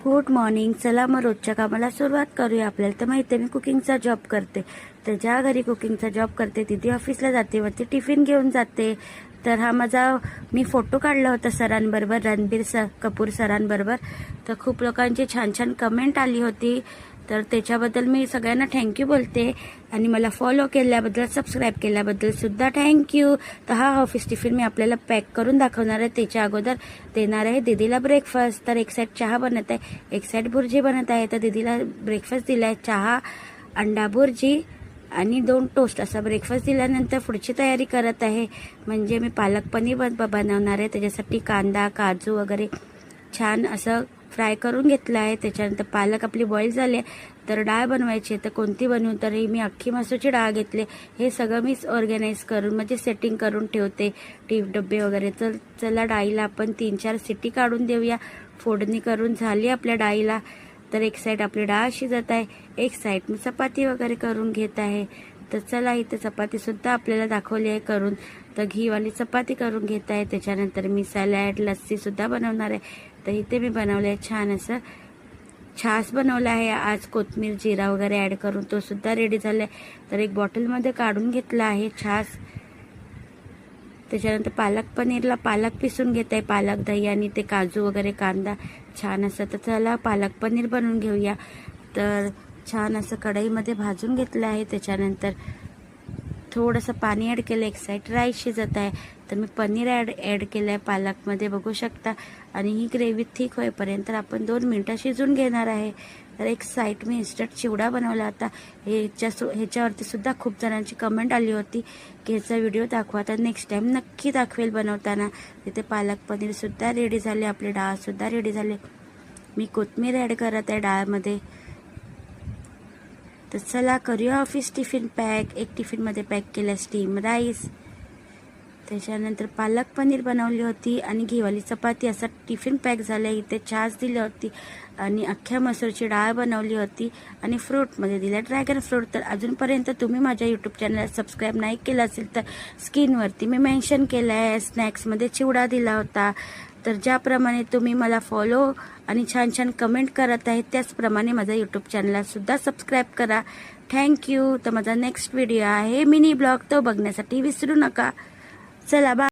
Good morning. चला मग रोजच्या कामाला सुरुवात करूया. आपल्याला तर माहिती आहे मी कुकिंगचा जॉब करते. तर ज्या घरी कुकिंगचा जॉब करते तिथे ऑफिसला जाते, व ती टिफिन घेऊन जाते. तर हा माझा मी फोटो काढला होता सरांबरोबर, रणबीर कपूर सरांबरोबर. तर खूप लोकांची छान छान कमेंट आली होती. तर त्याच्याबद्दल मी सगळ्यांना थँक्यू बोलते. आणि मला फॉलो केल्याबद्दल, सबस्क्राईब केल्याबद्दल सुद्धा थँक्यू. तर हा ऑफिस टिफिन मी आपल्याला पॅक करून दाखवणार आहे. त्याच्या अगोदर देणार आहे दीदीला ब्रेकफास्ट. तर एक साईड चहा बनत आहे, एक साईड भुर्जी बनत आहे. तर दीदीला ब्रेकफास्ट दिला आहे, चहा, अंडा भुर्जी आणि 2 टोस्ट असा ब्रेकफास्ट दिल्यानंतर पुढची तयारी करत आहे. म्हणजे मी पालक पनीर बनवणार आहे. त्याच्यासाठी कांदा, काजू वगैरे छान असं फ्राय करून घेतलं आहे. त्याच्यानंतर पालक आपली बॉईल झाली आहे. तर डाळ बनवायची आहे. तर कोणती बनवू, तर मी अख्खी मसूरची डाळ घेतली. हे सगळं मीच ऑर्गनाईज करून म्हणजे सेटिंग करून ठेवते, डब्बे वगैरे. तर चला डाळीला आपण 3-4 सिटी काढून देऊया. फोडणी करून झाली आपल्या डाळीला. तर एक साईड आपली डाळ शिजत आहे, एक साईड मी चपाती वगैरे करून घेत आहे. तर चला इथे चपातीसुद्धा आपल्याला दाखवली आहे करून. तर घीवाली चपाती करून घेत आहे. त्याच्यानंतर मी सॅलॅड, लस्सीसुद्धा बनवणार आहे. तर इथे मी बनवलं आहे छान असं छास बनवला आहे आज, कोथिंबीर जिरा वगैरे ॲड करून. तो सुद्धा रेडी झाला आहे. तर एक बॉटलमध्ये काढून घेतला आहे छास. त्याच्यानंतर पालक पनीरला पालक पिसून घेत आहे, पालक, दही आणि ते काजू वगैरे, कांदा छान असं. तर चला पालक पनीर बनवून घेऊया. तर छान असं कढईमध्ये भाजून घेतलं आहे. त्याच्यानंतर थोडंसं पाणी ॲड केलं, एक साईड राईस शिजत आहे. तर मी पनीर ॲड केलं आहे पालकमध्ये, बघू शकता. आणि ही ग्रेव्ही थिक होईपर्यंत आपण 2 मिनटं शिजून घेणार आहे. तर एक साईड मी इन्स्टंट चिवडा बनवला होता. ह्याच्यावरती सुद्धा खूप जणांची कमेंट आली होती की ह्याचा व्हिडिओ दाखवा. तर नेक्स्ट टाईम नक्की दाखवेल बनवताना. तिथे पालक पनीरसुद्धा रेडी झाले, आपली डाळसुद्धा रेडी झाली. मी कोथिंबीर ॲड करत आहे डाळमध्ये. तर चला करूया ऑफिस टिफिन पॅक. एक टिफिनमध्ये पॅक केलं स्टीम राईस, त्याच्यानंतर पालक पनीर बनवली होती आणि घीवाली चपाती. असा टिफिन पॅक झाला. इथे छास दिली होती आणि अख्ख्या मसूरची डाळ बनवली होती आणि फ्रूटमध्ये दिला ड्रॅगन फ्रूट. तर अजूनपर्यंत तुम्ही माझ्या यूट्यूब चॅनलला सबस्क्राईब नाही केलं असेल तर स्क्रीनवरती मी मेन्शन केलं आहे. स्नॅक्समध्ये चिवडा दिला होता. तर ज्याप्रमाणे तुम्ही मला फॉलो आणि छान छान कमेंट करत आहेत त्याचप्रमाणे माझा यूट्यूब चॅनललासुद्धा सबस्क्राईब करा. थँक्यू. तर माझा नेक्स्ट व्हिडिओ आहे मिनी ब्लॉग, तो बघण्यासाठी विसरू नका. चला बाय.